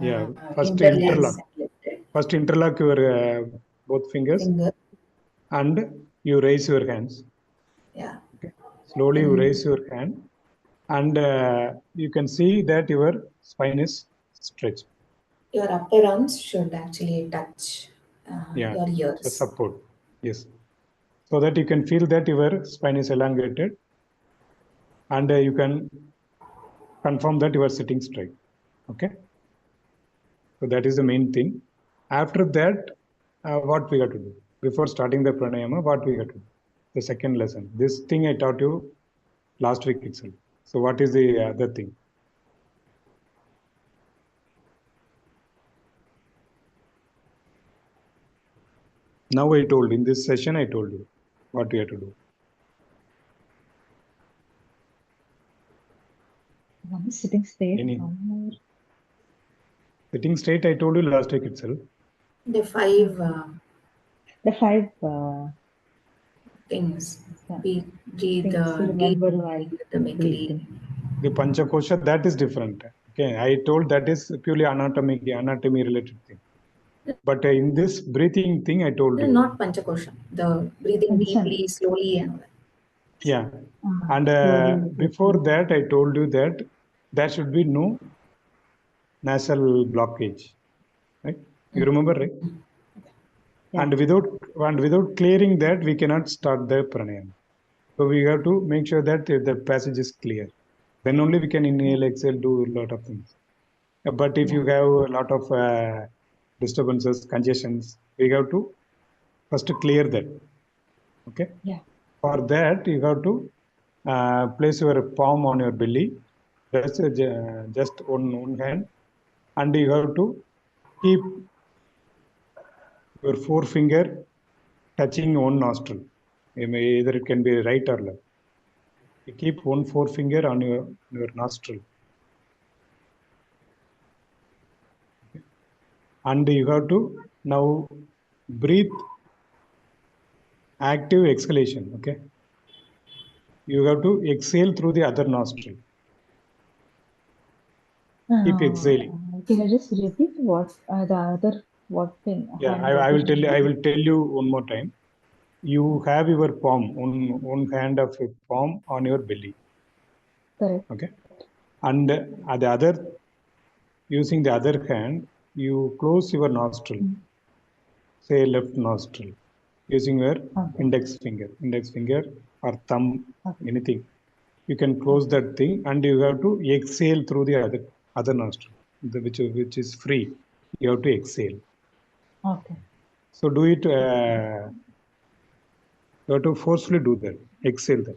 Yeah. First Interlace interlock. and lift it. First interlock your both fingers, Finger. and you raise your hands. Yeah. Okay. Slowly you And raise your hand, and you can see that your spine is stretched. your upper arms should actually touch Yeah. your The ears. support. Yes. So that you can feel that your spine is elongated, and you can confirm that you are sitting straight. Okay. So that is the main thing. After that, what we got to do before starting the pranayama? What we got to do? The second lesson. This thing I taught you last week itself. So what is the other thing? Now I told in this session I told you what we have to do. One is sitting straight. Any One more. sitting straight I told you last week itself. The five The five things. yeah, Breathe things to deep, remember while rhythmically. breathing. The panchakosha, that is different. Okay, I told that is purely anatomy related thing. But in this breathing thing, I told No, you. not Panchakosha. The breathing Understand? deeply, slowly, and all that. Yeah. And Slowly. before that, I told you that there should be no nasal blockage. Right? You remember, right? Yeah. And without clearing that, we cannot start the pranayama. So we have to make sure that the passage is clear. Then only we can inhale, exhale, do a lot of things. But if you have a lot of disturbances, congestions, we have to first clear that. Okay. Yeah. For that, you have to place your palm on your belly, just on one hand, and you have to keep your forefinger touching one nostril. Either it can be right or left. You keep one forefinger on your nostril. Okay. And you have to now breathe active exhalation. Okay. You have to exhale through the other nostril. Keep exhaling. Can I just repeat what the other what thing? Yeah, Hand, I what will is tell you. I it? will tell you one more time. You have your palm, one hand of your palm on your belly. Correct. Okay, and the other, using the other hand, you close your nostril. Say left nostril, using your Okay. index finger or thumb, Okay. anything. You can close that thing, and you have to exhale through the other nostril, which is free. You have to exhale. Okay. So do it. You have to forcefully do that. Exhale that.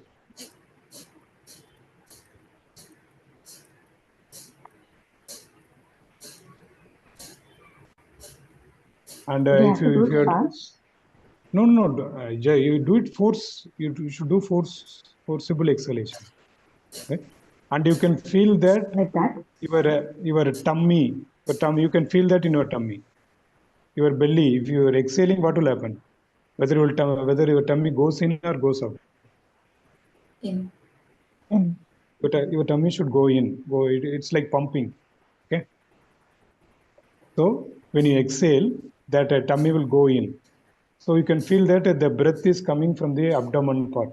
And We if have to you do if it you are, fast. no, you do it force. You should do forcible exhalation, right? And you can feel that Like that. your tummy, you can feel that in your tummy, your belly. If you are exhaling, what will happen? Whether your tummy goes in or goes out. In. In. Your tummy should go in. It's like pumping. Okay. So when you exhale, that tummy will go in. So you can feel that the breath is coming from the abdomen part,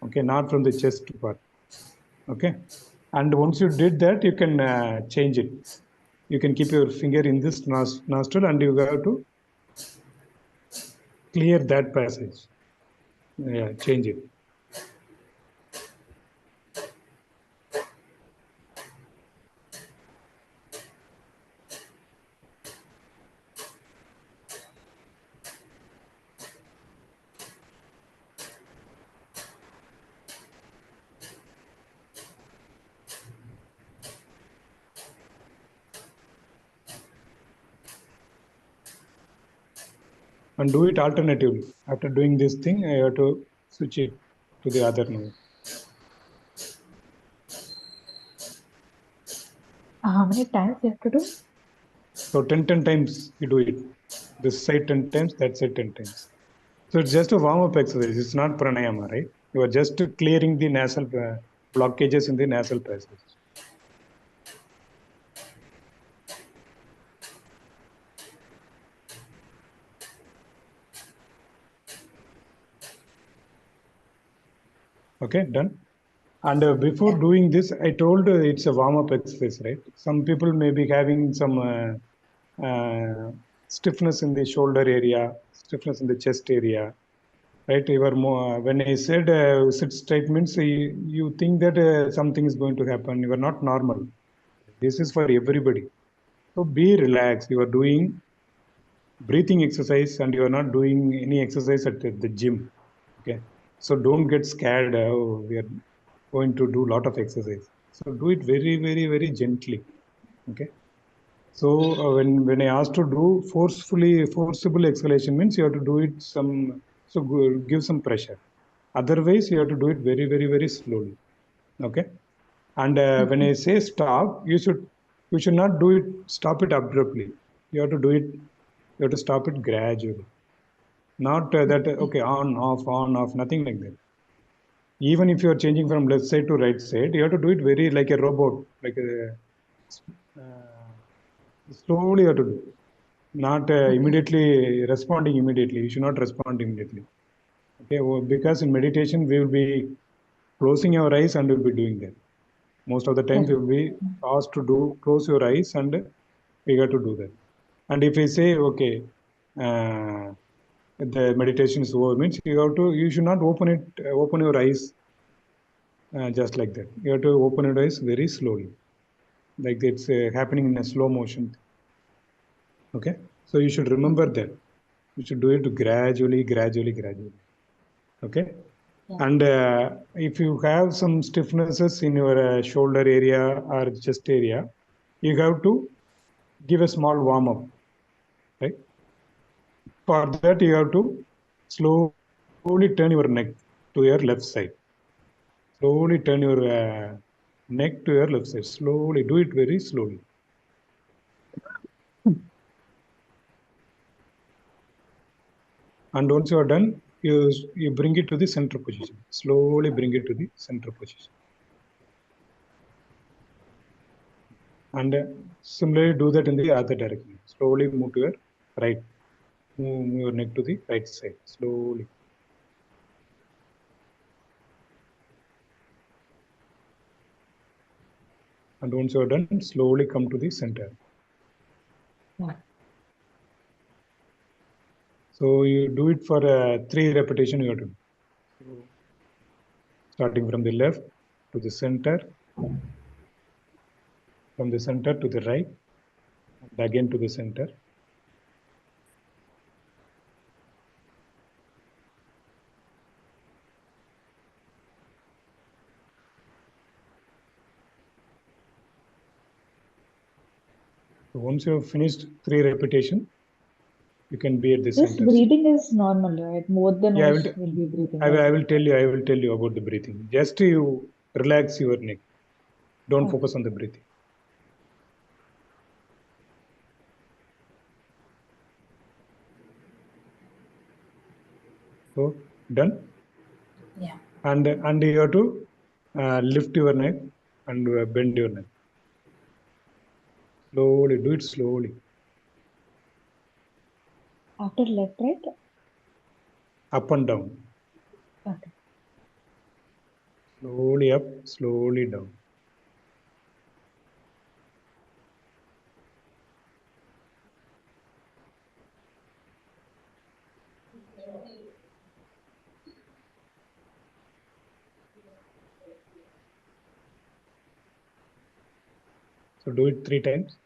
okay, not from the chest part, okay. And once you did that, you can change it. You can keep your finger in this nostril, and you have to clear that passage. Yeah, change it. And do it alternatively. After doing this thing, I have to switch it to the other nose. How many times you have to do? So 10 times you do it. This side 10 times, that side 10 times. So it's just a warm-up exercise. It's not pranayama, right? You are just clearing the nasal blockages in the nasal passage. Okay, done. And before Yeah. doing this, I told it's a warm-up exercise, right? Some people may be having some stiffness in the shoulder area, stiffness in the chest area, right? You are more, when I said sit straight means you think that something is going to happen. You are not normal. This is for everybody. So be relaxed. You are doing breathing exercise and you are not doing any exercise at the gym. Okay. So don't get scared. Oh, we are going to do a lot of exercise. So do it very, very, very gently. Okay. So when I asked to do forcible exhalation means you have to do it give some pressure. Otherwise, you have to do it very, very, very slowly. Okay. And when I say stop, you should not do it. Stop it abruptly. You have to do it. You have to stop it gradually. Not that okay, on off, nothing like that. Even if you are changing from left side to right side, you have to do it very like a robot, like a slowly. You have to do. Not immediately responding immediately. You should not respond immediately. Okay, well, because in meditation we will be closing our eyes and we'll be doing that. Most of the times you Correct. will be asked to do close your eyes and we got to do that. And if I say okay, the meditation is over means you should not open your eyes just like that. You have to open your eyes very slowly, like it's happening in a slow motion. Okay, so you should remember that. You should do it gradually, gradually, gradually. Okay, Yeah. and if you have some stiffnesses in your shoulder area or chest area, you have to give a small warm up, right? For that, you have to slowly turn your neck to your left side. Slowly turn your neck to your left side. Slowly, do it very slowly. And once you are done, you bring it to the center position. Slowly bring it to the center position. And similarly, do that in the other direction. Slowly move to your right. Move your neck to the right side. Slowly. And once you are done, slowly come to the center. Yeah. So you do it for 3 repetitions. You have to do. So, starting from the left to the center, from the center to the right, and again to the center. So once you have finished 3 repetitions, you can be at the This center. breathing is normal, right? Both the Yeah, nose will be breathing. I will tell you. I will tell you about the breathing. Just you relax your neck. Don't focus on the breathing. So done. Yeah. And you have to lift your neck and bend your neck. Slowly. Do it slowly. After left, right? Up and down. Okay. Slowly up. Slowly down. So do it 3 times.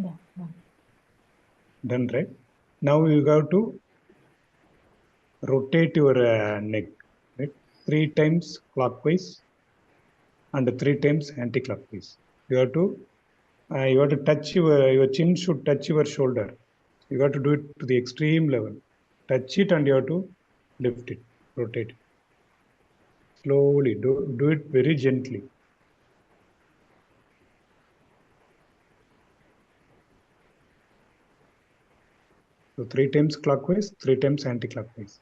Yeah. Done, right? Now you have to rotate your neck, right? 3 times clockwise and 3 times anti-clockwise. You have to touch your chin should touch your shoulder. You have to do it to the extreme level. Touch it and you have to lift it, rotate it. Slowly. Do it very gently. So 3 times clockwise, 3 times anti-clockwise.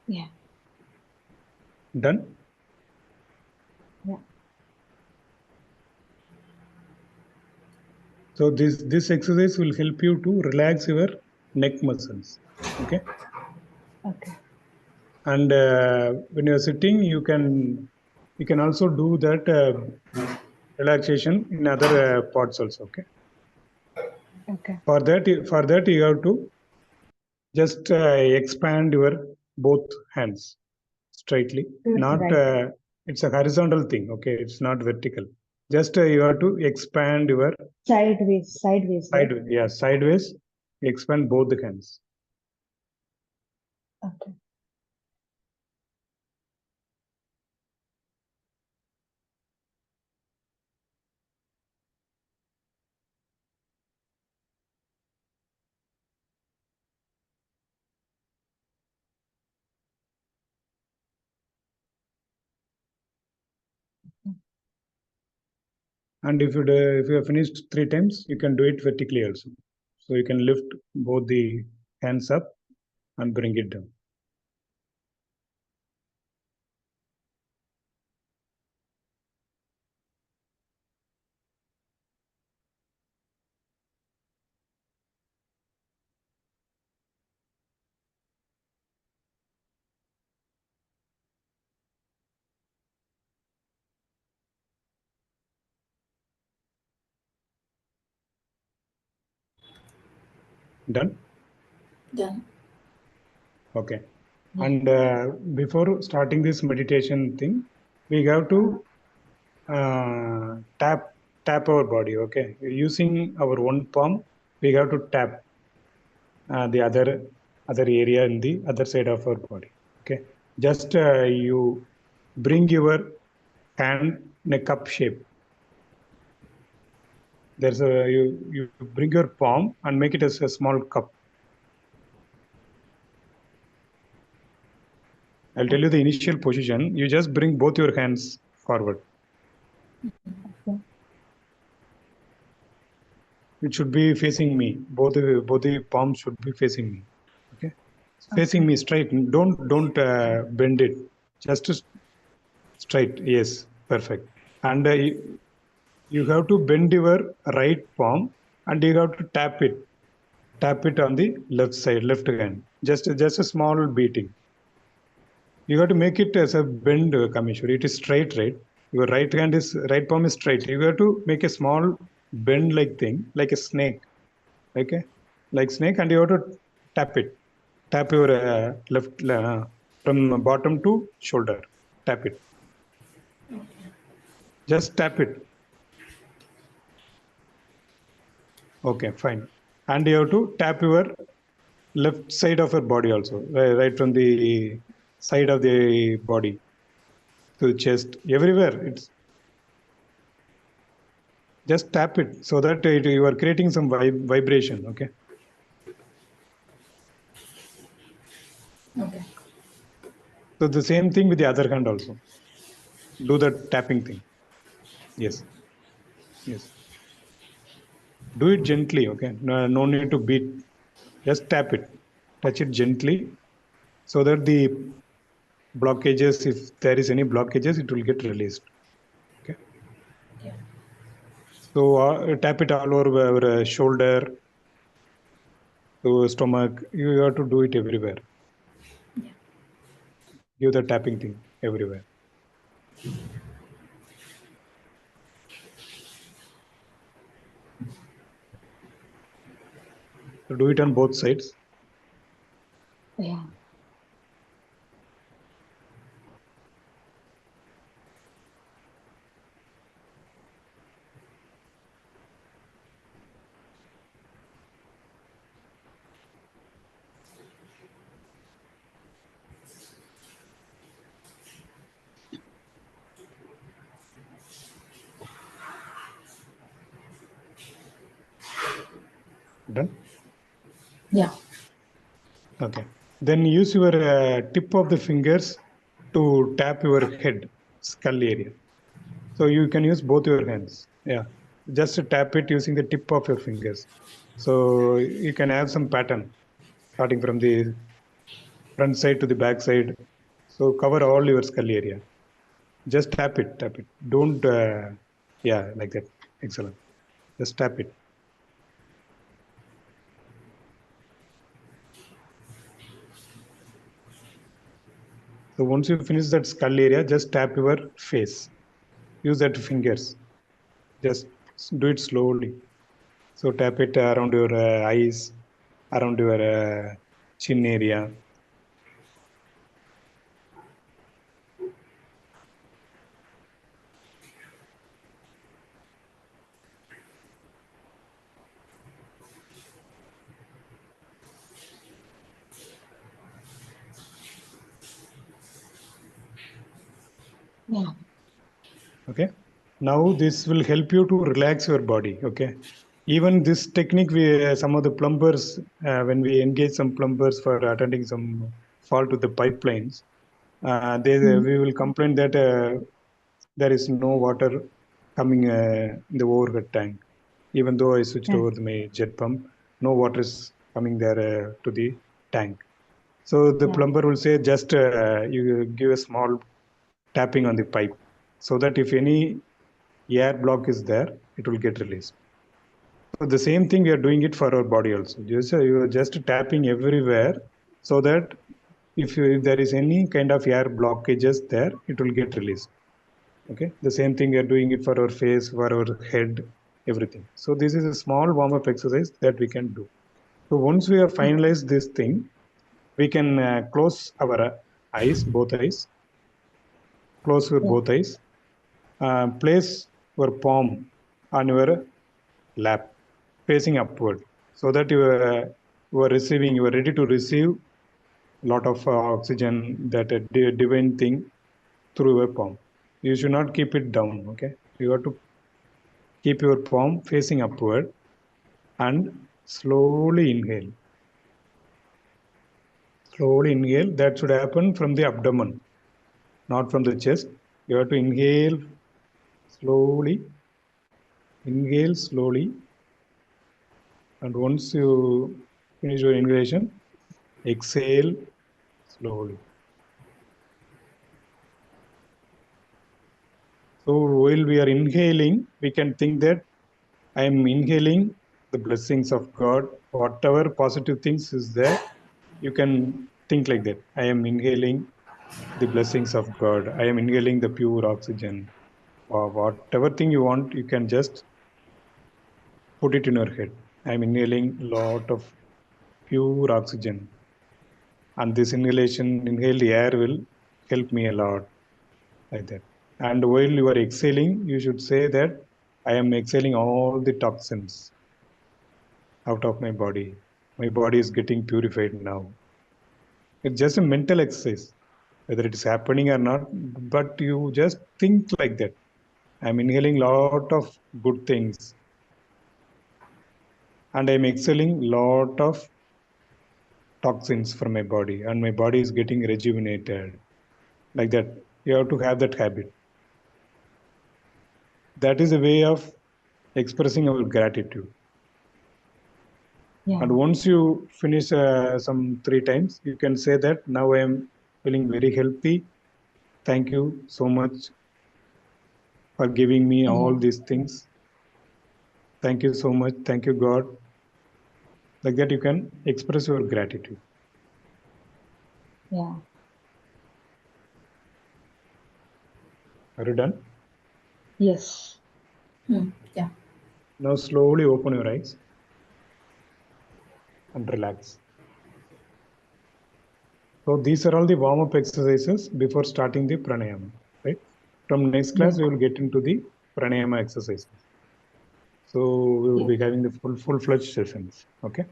Yeah. Done? Yeah. So this exercise will help you to relax your neck muscles. Okay. Okay. And when you're sitting, you can also do that relaxation in other parts also. Okay. Okay. For that you have to just expand your both hands straightly. Not Right. it's a horizontal thing. Okay, it's not vertical. Just you have to expand your Sideways, right? sideways. Yeah, sideways. Expand both the hands. Okay. And if you have finished 3 times, you can do it vertically also. So you can lift both the hands up and bring it down. Done? Done. Okay. Yeah. And before starting this meditation thing, we have to tap our body. Okay, using our one palm, we have to tap the other area in the other side of our body. Okay, just you bring your hand in a cup shape. There's a you bring your palm and make it as a small cup. I'll tell you the initial position. You just bring both your hands forward. Okay. It should be facing me. Both the palms should be facing me. Okay, facing me straight. Don't bend it. Just straight. Yes, perfect. And you have to bend your right palm and you have to tap it on the left side, left hand. Just a small beating. You have to make it as a bend, Kameshwari. It is straight, right? Your right palm is straight. You have to make a small bend like thing, like a snake. Okay, like snake, and you have to tap it. Tap your left from bottom to shoulder. Tap it. Just tap it. Okay, fine. And you have to tap your left side of your body also, right from the side of the body to the chest, everywhere. It's just tap it so that you are creating some vibration. Okay. Okay. So the same thing with the other hand also. Do the tapping thing. Yes. Yes. Do it gently. Okay. No need to beat. Just tap it. Touch it gently so that the blockages, if there is any blockages, it will get released. Okay. Yeah. So tap it all over our shoulder, to stomach. You have to do it everywhere. Yeah. Give the tapping thing everywhere. So do it on both sides. Yeah. Done? Yeah. Okay. Then use your tip of the fingers to tap your head, skull area. So you can use both your hands. Yeah. Just to tap it using the tip of your fingers. So you can have some pattern starting from the front side to the back side. So cover all your skull area. Just tap it, tap it. Don't, yeah, like that. Excellent. Just tap it. So once you finish that skull area, just tap your face. Use that fingers. Just do it slowly. So tap it around your eyes, around your chin area. Yeah. Okay. Now this will help you to relax your body. Okay. Even this technique, we some of the plumbers, when we engage some plumbers for attending some fault with the pipelines, we will complain that there is no water coming in the overhead tank. Even though I switched Yeah. over my jet pump, no water is coming there to the tank. So the Yeah. plumber will say just you give a small tapping on the pipe so that if any air block is there, it will get released. So the same thing we are doing it for our body also. You are just tapping everywhere so that if there is any kind of air blockages there, it will get released. Okay. The same thing we are doing it for our face, for our head, everything. So this is a small warm up exercise that we can do. So once we have finalized this thing, we can close our eyes, both eyes. Close your both eyes. Place your palm on your lap, facing upward, so that you are receiving, you are ready to receive a lot of oxygen, that divine thing through your palm. You should not keep it down. Okay, you have to keep your palm facing upward and slowly inhale. Slowly inhale. That should happen from the abdomen, not from the chest. You have to inhale slowly. Inhale slowly. And once you finish your inhalation, exhale slowly. So while we are inhaling, we can think that I am inhaling the blessings of God. Whatever positive things is there, you can think like that. I am inhaling the blessings of God. I am inhaling the pure oxygen. Or whatever thing you want, you can just put it in your head. I am inhaling a lot of pure oxygen. And this inhaled air will help me a lot, like that. And while you are exhaling, you should say that I am exhaling all the toxins out of my body. My body is getting purified now. It's just a mental exercise, whether it is happening or not, but you just think like that. I'm inhaling lot of good things, and I'm exhaling lot of toxins from my body, and my body is getting rejuvenated. Like that, you have to have that habit. That is a way of expressing our gratitude. Yeah. And once you finish some 3 times, you can say that now I am feeling very healthy. Thank you so much for giving me all these things. Thank you so much. Thank you, God. Like that, you can express your gratitude. Yeah. Are you done? Yes. Yeah. Now slowly open your eyes and relax. So these are all the warm-up exercises before starting the pranayama, right? From next class, we will get into the pranayama exercises. So we will be having the full-fledged sessions. Okay.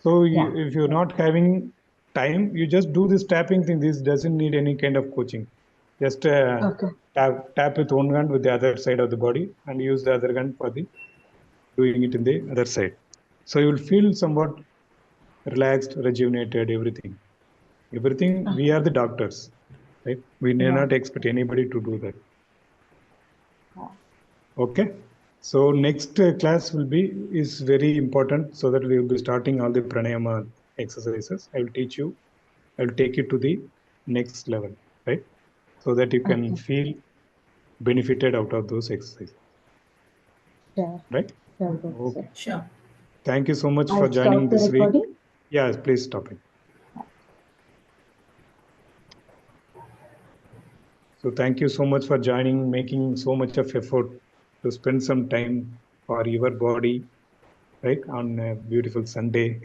So if you're not having time, you just do this tapping thing. This doesn't need any kind of coaching. Just tap with one hand with the other side of the body and use the other hand for the doing it in the other side. So you will feel somewhat relaxed, rejuvenated, everything. Everything, we are the doctors, right? We may not expect anybody to do that. Okay. So next class is very important, so that we will be starting all the pranayama exercises. I will teach you. I will take you to the next level, right? So that you can feel benefited out of those exercises. Sure. Right? Okay. Sure. Thank you so much I'll for joining stop the this week. recording. Yes, please stop it. So thank you so much for joining, making so much of effort to spend some time for your body, right, on a beautiful Sunday.